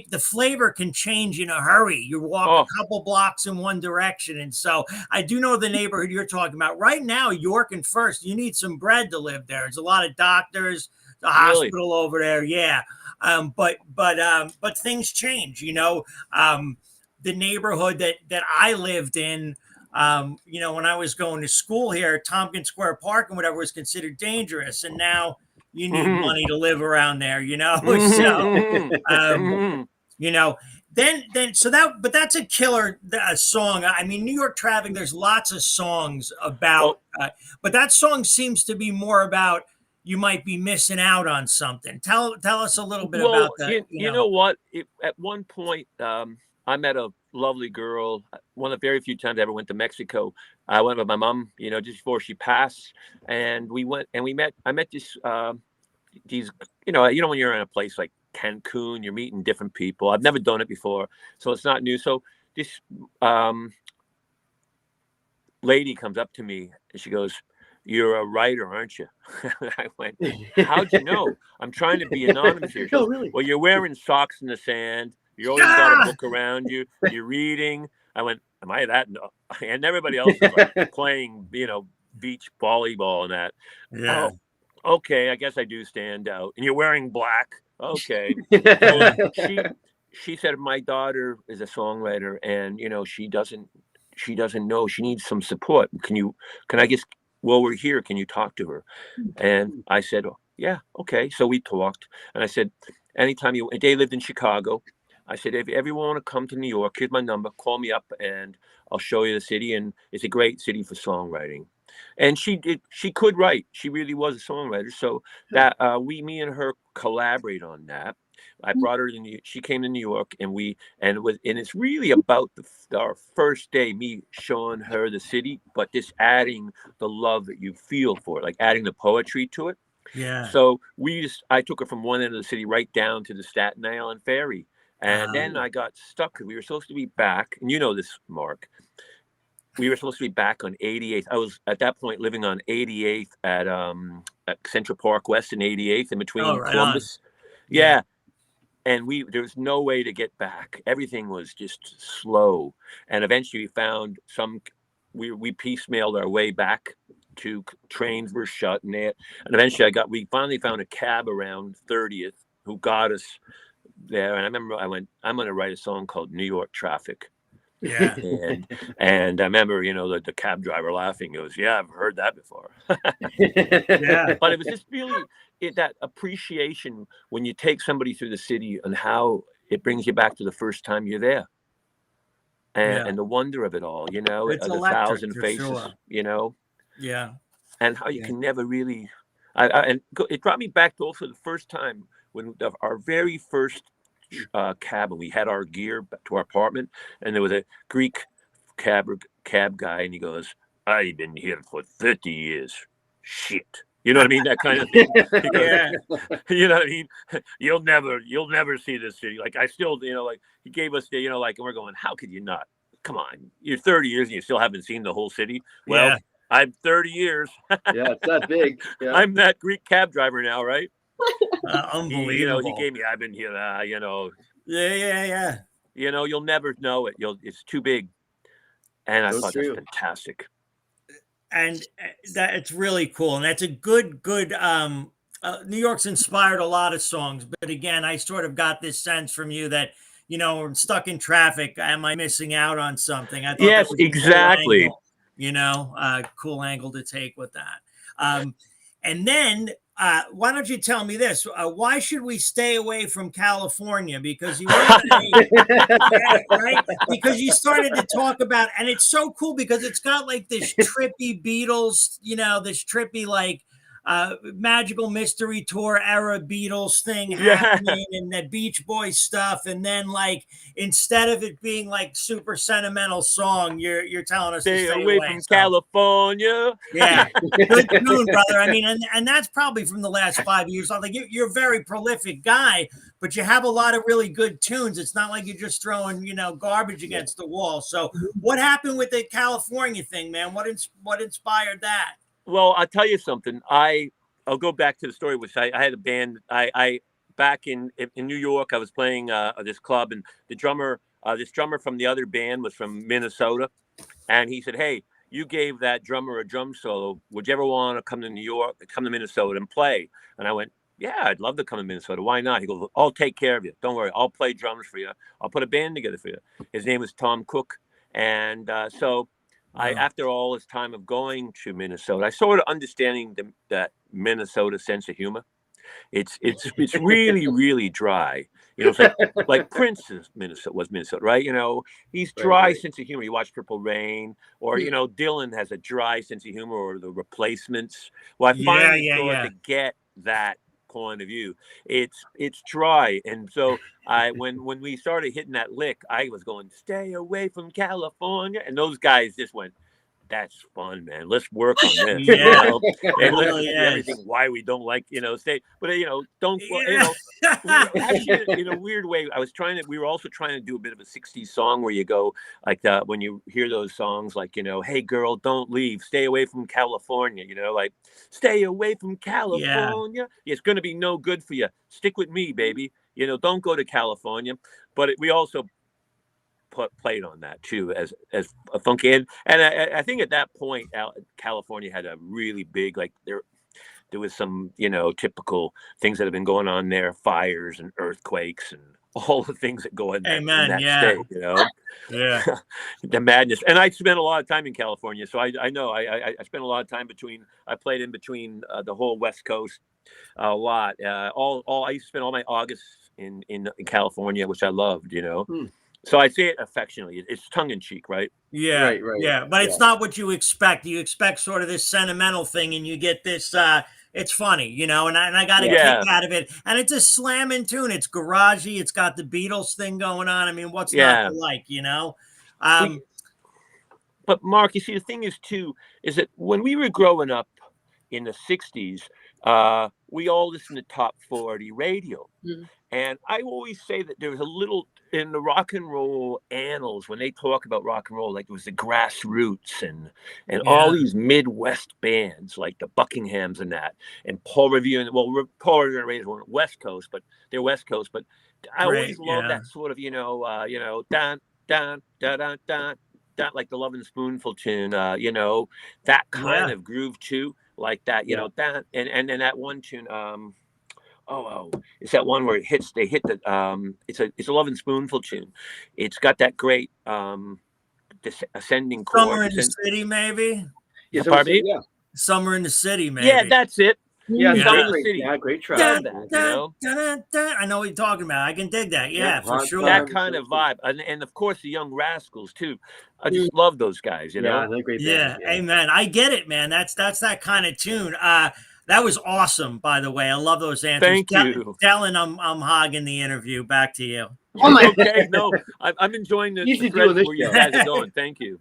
the flavor can change in a hurry. You walk a couple blocks in one direction, and so I do know the neighborhood you're talking about right now. York and First, you need some bread to live there. There's a lot of doctors, the hospital over there, but things change. The neighborhood that I lived in, when I was going to school here, Tompkins Square Park and whatever was considered dangerous, and now you need money to live around there. But that's a killer song. I mean, New York Traffic. There's lots of songs about, but that song seems to be more about, you might be missing out on something. Tell us a little bit about that. You know what? At one point, I met a lovely girl. One of the very few times I ever went to Mexico. I went with my mom, just before she passed, and we went and we met. I met these, when you're in a place like Cancun, you're meeting different people. I've never done it before, so it's not new. So this lady comes up to me and she goes, "You're a writer, aren't you?" I went, "How'd you know?" I'm trying to be anonymous here. She goes, really? "Well, you're wearing socks in the sand. You always got a book around you. You're reading." I went, "Am I that?" No. And everybody else is like playing, beach volleyball and that. Yeah. Oh, okay, I guess I do stand out. And you're wearing black. Okay. So she said, "My daughter is a songwriter, and she doesn't know. She needs some support. Can I just, while we're here, can you talk to her?" And I said, "Oh, yeah, okay." So we talked, and I said, "Anytime they lived in Chicago." I said, "If you ever want to come to New York, here's my number. Call me up, and I'll show you the city. And it's a great city for songwriting." And she did. She could write. She really was a songwriter. So that me and her collaborate on that. I brought her to she came to New York, and it's really about our first day, me showing her the city, but just adding the love that you feel for it, like adding the poetry to it. Yeah. So I took her from one end of the city right down to the Staten Island ferry. And then I got stuck because we were supposed to be back. And you know this, Mark. We were supposed to be back on 88th. I was at that point living on 88th at Central Park West and 88th in between Columbus. Yeah. And there was no way to get back. Everything was just slow. And eventually we found we piecemealed our way back to trains were shut. And eventually we finally found a cab around 30th who got us there. And I remember I went, "I'm going to write a song called New York Traffic." Yeah. And I remember, the cab driver laughing. He goes, "Yeah, I've heard that before." Yeah. But it was just really that appreciation when you take somebody through the city and how it brings you back to the first time you're there. And the wonder of it all, It's the electric, 1,000 for faces, sure. Yeah. and how you can never really. It brought me back to also the first time when our very first cab, and we had our gear back to our apartment, and there was a Greek cab guy, and he goes, "I've been here for 30 years. Shit." You know what I mean? That kind of thing. He goes, Yeah. You know what I mean? You'll never see this city. Like I still, like he gave us and we're going, "How could you not? Come on, you're 30 years and you still haven't seen the whole city." Well, I'm 30 years. Yeah, it's that big. Yeah. I'm that Greek cab driver now, right? Unbelievable. He gave me. I've been here. Yeah. You'll never know it. It's too big, and I So thought true. that's fantastic. And that it's really cool, and that's a good New York's inspired a lot of songs, but again, I sort of got this sense from you that I'm stuck in traffic. Am I missing out on something? I thought that Yes, was a exactly. cool angle, cool angle to take with that. And then why don't you tell me this? Why should we stay away from California? Because you were saying, right? Because you started to talk about, and it's so cool because it's got like this trippy Beatles, this trippy like magical mystery tour era Beatles thing happening and the Beach Boys stuff, and then like instead of it being like super sentimental song, you're telling us to stay away from California. Yeah, good tune, brother. I mean, and that's probably from the last 5 years. I think you're a very prolific guy, but you have a lot of really good tunes. It's not like you're just throwing garbage against the wall. So what happened with the California thing, man? What inspired that? Well, I'll tell you something. I'll go back to the story, which I had a band. I back in New York, I was playing this club, and the drummer, this drummer from the other band was from Minnesota, and he said, "Hey, you gave that drummer a drum solo. Would you ever want to come to New York, come to Minnesota and play?" And I went, "Yeah, I'd love to come to Minnesota. Why not?" He goes, "I'll take care of you. Don't worry. I'll play drums for you. I'll put a band together for you." His name was Tom Cook, and so. After all this time of going to Minnesota, I started understanding that Minnesota sense of humor. It's really, really dry. It's like Prince's Minnesota, right? He's dry sense of humor. You watch Purple Rain, or Dylan has a dry sense of humor, or The Replacements. Well, I finally started to get that point of view. It's dry, and so when we started hitting that lick, I was going, "Stay away from California," and those guys just went, "That's fun, man. Let's work on this." And let's see everything why we don't like stay, but don't actually in a weird way. We were also trying to do a bit of a 60s song where you go like when you hear those songs like "Hey girl, don't leave, stay away from California," like "Stay away from California, it's going to be no good for you, stick with me, baby, don't go to California." But we also played on that too as a funky, and I think at that point California had a really big, like there was some typical things that have been going on there, fires and earthquakes and all the things that go in that state, the madness. And I spent a lot of time in California, so I know I spent a lot of time I played in between the whole West Coast a lot. I used to spend all my August in California, which I loved. So I say it affectionately. It's tongue in cheek, right? Yeah, right. Yeah, but it's not what you expect. You expect sort of this sentimental thing, and you get this. It's funny, and I got a kick out of it. And it's a slamming tune. It's garagey. It's got the Beatles thing going on. I mean, what's not to like, But Mark, you see, the thing is too, is that when we were growing up in the 60s, we all listened to top 40 radio. Mm-hmm. And I always say that there was a little in the rock and roll annals when they talk about rock and roll, like there was the Grassroots and all these Midwest bands like the Buckinghams and that, and Paul Revere. And Paul Revere and Raiders weren't West Coast, but they're West Coast. But I always loved that sort of, dun dun dun dun dun, like the Lovin' Spoonful tune, that kind of groove too, like that, that, and then that one tune, it's that one where they hit the it's a Lovin' Spoonful tune. It's got that great ascending chord. Summer in the City, maybe. Summer in the City, maybe. Yeah, that's it. Yeah, Summer in the City. Yeah, great track. I know what you're talking about. I can dig that. Yeah, for sure. That kind of vibe, and of course the Young Rascals too. I just love those guys. Yeah, they're great bands. Yeah, amen. I get it, man. That's that kind of tune. That was awesome, by the way. I love those answers. Thank you. Dylan, I'm hogging the interview. Back to you. Oh my okay, no, I'm enjoying the thread where you guys are going. Thank you.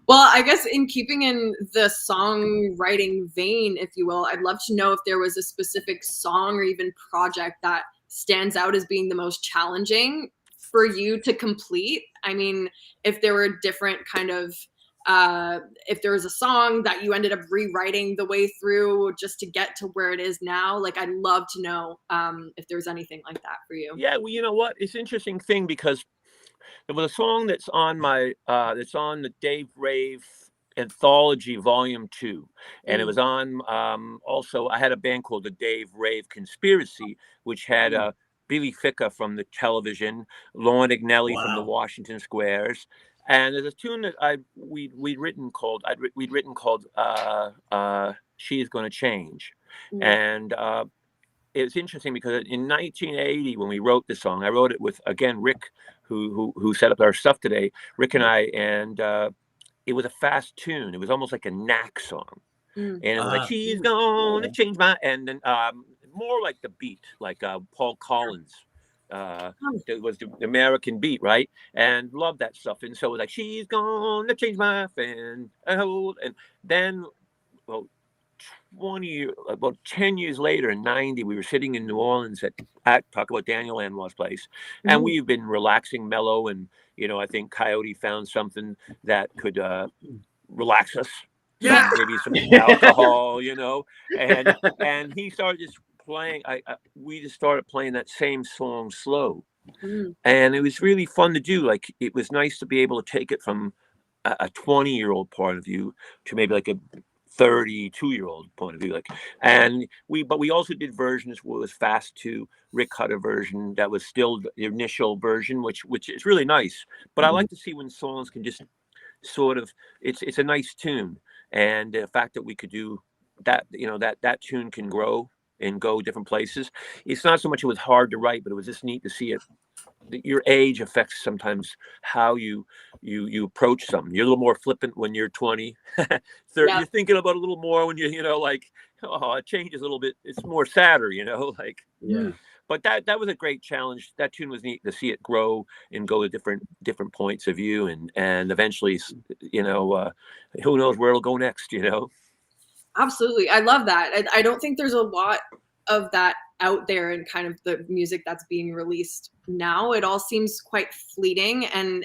Well, I guess in keeping in the songwriting vein, if you will, I'd love to know if there was a specific song or even project that stands out as being the most challenging for you to complete. I mean, if there were different kind of if there was a song that you ended up rewriting the way through just to get to where it is now. Like, I'd love to know if there's anything like that for you. Yeah, well, you know what? It's an interesting thing because there was a song that's on that's on the Dave Rave Anthology Volume 2, and it was on also. I had a band called the Dave Rave Conspiracy, which had Billy Ficca from the television, Lauren Agnelli from the Washington Squares, and there's a tune that we'd written called "She's Gonna Change," and it's interesting because in 1980, when we wrote the song, I wrote it with, again, Rick, who set up our stuff today, Rick and I, and it was a fast tune. It was almost like a knack song. And it was like, she's gonna change my, and then more like the beat, like Paul Collins. It was the American beat, right? And loved that stuff. And so it was like, she's gonna change my fan. And then, well, about 10 years later, in 90, we were sitting in New Orleans at talk about Daniel Lanois' place, and we've been relaxing, mellow, and I think Coyote found something that could relax us. Maybe some alcohol, and he started just playing. We just started playing that same song slow, and it was really fun to do. Like, it was nice to be able to take it from a 20-year-old point of view to maybe like a 32-year-old point of view, but we also did versions where it was fast too. Rick cut a version that was still the initial version, which is really nice. But I like to see when songs can just sort of, it's a nice tune, and the fact that we could do that, that tune can grow and go different places. It's not so much it was hard to write, but it was just neat to see it. Your age affects sometimes how you approach something. You're a little more flippant when you're 20. You're thinking about it a little more when it changes a little bit. It's more sadder, But that was a great challenge. That tune was neat to see it grow and go to different points of view, and eventually, who knows where it'll go next, Absolutely. I love that. I don't think there's a lot of that out there in kind of the music that's being released now. It all seems quite fleeting and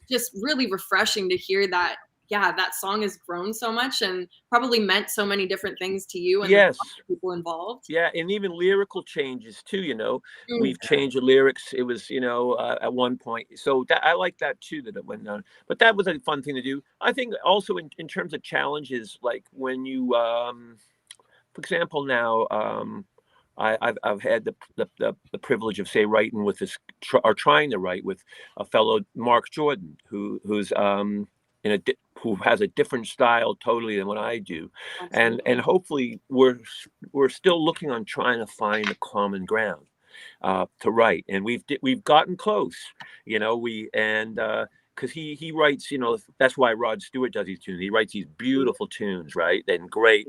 just really refreshing to hear that. Yeah, that song has grown so much and probably meant so many different things to you and the people involved. Yeah, and even lyrical changes too. We've changed the lyrics. It was, at one point. So I like that too, that it went on. But that was a fun thing to do. I think also in terms of challenges, like when you, for example, now, I've had the privilege of, say, writing with this, or trying to write with a fellow, Mark Jordan, who's who has a different style totally than what I do. Absolutely. And hopefully we're still looking on trying to find a common ground to write, and we've gotten close, because he writes, that's why Rod Stewart does these tunes. He writes these beautiful tunes, right? And great.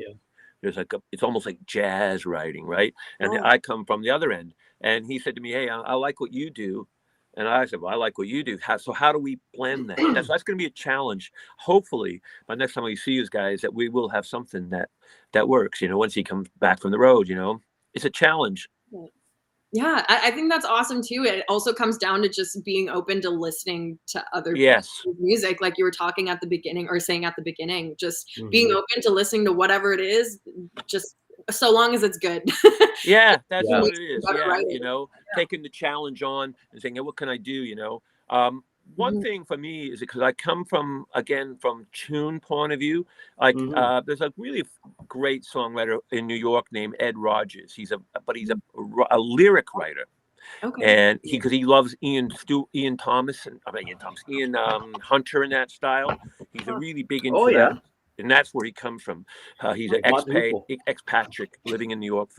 There's it's almost like jazz writing, right? And I come from the other end, and he said to me, "Hey, I like what you do." And I said, "Well, I like what you do. So how do we blend that?" That's going to be a challenge. Hopefully, by next time we see you guys, that we will have something that works. Once he comes back from the road, it's a challenge. Yeah, I think that's awesome too. It also comes down to just being open to listening to other people's music, like you were talking at the beginning, or saying at the beginning, just being open to listening to whatever it is, just so long as it's good. Yeah, that's what it is. Taking the challenge on and saying, what can I do? One thing for me is because I come from tune point of view, like there's a really great songwriter in New York named Ed Rogers. He's a lyric writer. Okay. And because he loves Ian Hunter in that style. He's a really big into that. And that's where he comes from. He's an expatriate living in New York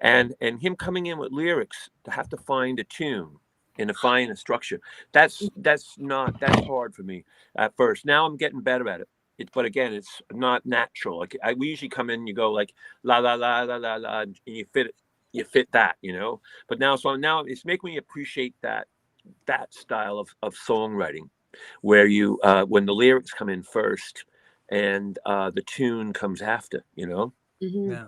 and him coming in with lyrics to have to find a tune and to find a structure. That's hard for me at first. Now I'm getting better at it. But again, it's not natural. Like we usually come in, you go like la la la la la la, and you fit it. You fit that, But now it's making me appreciate that style of songwriting, where you when the lyrics come in first and the tune comes after. Yeah.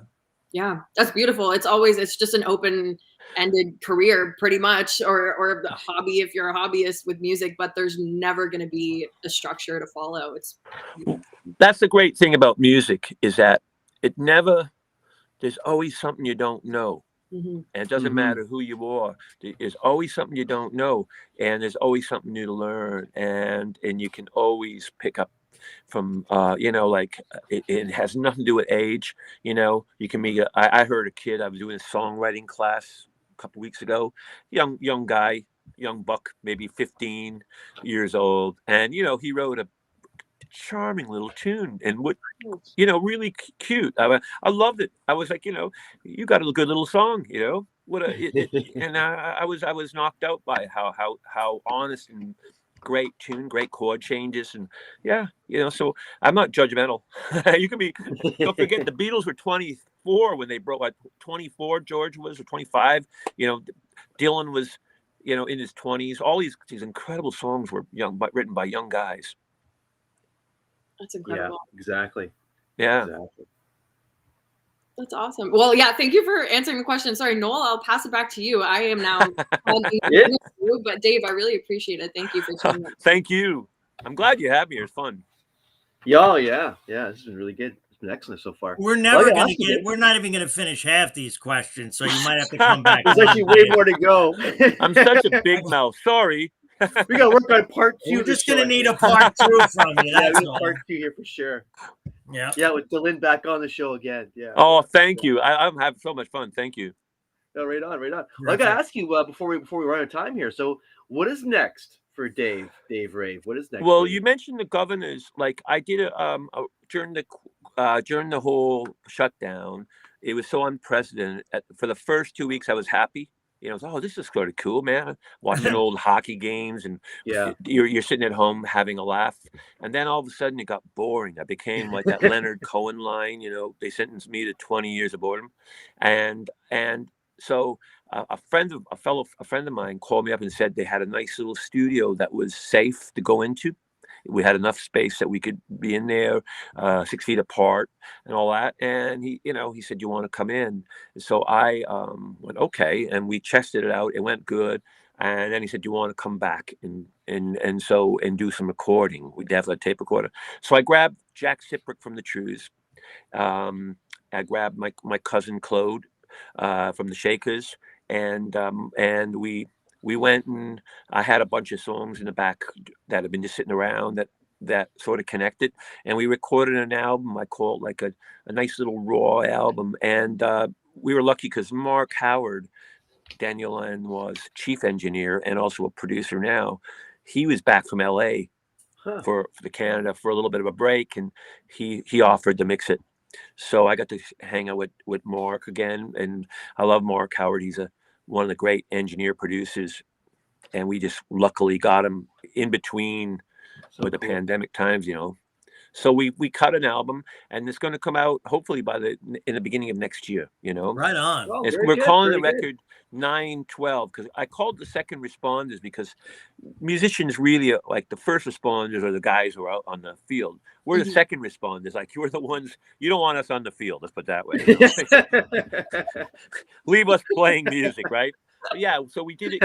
Yeah, that's beautiful. It's just an open-ended career pretty much, or a hobby if you're a hobbyist with music, but there's never going to be a structure to follow. That's the great thing about music, is that it never, there's always something you don't know. Mhm. And it doesn't matter who you are. There's always something you don't know, and there's always something new to learn, and you can always pick up from it has nothing to do with age. You can meet. I heard a kid. I was doing a songwriting class a couple weeks ago. Young guy, young buck, maybe 15 years old, and he wrote a charming little tune, and really cute. I loved it. I was like, you got a good little song. And I was knocked out by how honest and great tune, great chord changes, and so I'm not judgmental. You can be. Don't forget, the Beatles were 24 when they broke. Like 24, George was, or 25. Dylan was, in his 20s. All these incredible songs were young, but written by young guys. That's incredible. Yeah, exactly. Yeah. Exactly. That's awesome. Well, yeah, thank you for answering the question. Sorry, Noel, I'll pass it back to you. I am now but Dave, I really appreciate it. Thank you for tuning in. Thank you. I'm glad you have me. It's fun. Yeah, yeah. This has been really good. It's been excellent so far. We're never going to get. We're not even going to finish half these questions, so you might have to come back. There's actually way more to go. I'm such a big mouth. Sorry. We got to work on part 2. We're just going to need a part 2 from you. That's we got part 2 here for sure. Yeah, with Delyn back on the show again. Yeah. Oh, thank you. I'm having so much fun. Thank you. No, right on. Well, I got to ask you before we run out of time here. So, what is next for Dave Rave? What is next? Well, you mentioned the governors. Like I did during the whole shutdown. It was so unprecedented. For the first 2 weeks, I was happy. This is sort of cool, man. Watching old hockey games, and you're sitting at home having a laugh, and then all of a sudden it got boring. I became like that Leonard Cohen line. They sentenced me to 20 years of boredom, and so a friend of mine called me up and said they had a nice little studio that was safe to go into. We had enough space that we could be in there, 6 feet apart and all that. And he said, "You want to come in?" So I went, okay. And we tested it out. It went good. And then he said, "You want to come back and do some recording?" We'd have a tape recorder. So I grabbed Jack Siprick from the Trews. I grabbed my cousin Claude from the Shakers. And we went, and I had a bunch of songs in the back that have been just sitting around that sort of connected. And we recorded an album. I call it like a nice little raw album. And we were lucky because Mark Howard, Daniel was chief engineer and also a producer now. He was back from LA for the Canada for a little bit of a break, and he offered to mix it. So I got to hang out with Mark again. And I love Mark Howard. He's one of the great engineer producers, and we just luckily got him in between with the pandemic times, So we cut an album, and it's going to come out hopefully in the beginning of next year. Right on. Oh, we're calling the record 912 because I called the second responders because musicians really like the first responders are the guys who are out on the field. We're the second responders. Like, you're the ones, you don't want us on the field. Let's put it that way. Leave us playing music, right? But yeah, so we did it.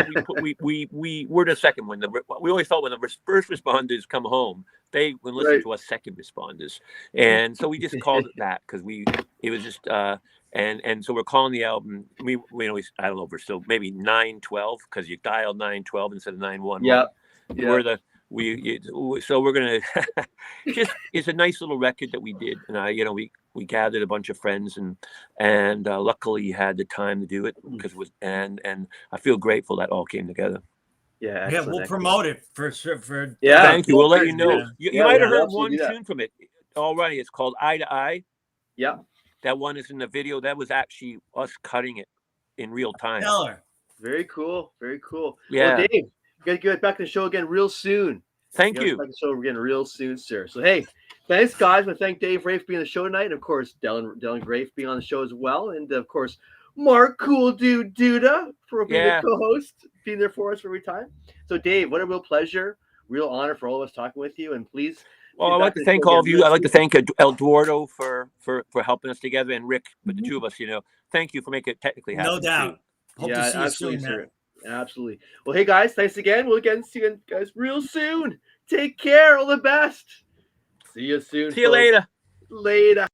We were the second one. We always thought when the first responders come home, they would listen to us second responders, and so we just called it that because it was just and so we're calling the album. I don't know if we're still maybe 912 because you dialed 912 instead of 911. Yeah. So we're gonna it's a nice little record that we did, and we gathered a bunch of friends, and luckily had the time to do it because it was and I feel grateful that all came together. Yeah, we'll promote it for Thank you. We'll let you know. You might have heard one tune from it already. It's called Eye to Eye. Yeah, that one is in the video. That was actually us cutting it in real time. Very cool. Yeah, well, Dave, you gotta get back to the show again real soon. Thank you. Back to the show again real soon, sir. So hey, thanks guys. I want to thank Dave Rave for being on the show tonight, and of course Delyn Rave being on the show as well, and of course Mark Cool Dude Duda for being the co-host, being there for us every time. So Dave, what a real pleasure, real honor for all of us talking with you, and please Well, I'd like to thank all of you. I'd like to thank Eduardo for helping us together, and Rick, but the two of us, thank you for making it technically happen. No doubt. Too. Hope to see you soon, man. Sir. Absolutely. Well, hey guys, thanks again. We'll again see you guys real soon. Take care. All the best. See you soon. See you later. Later.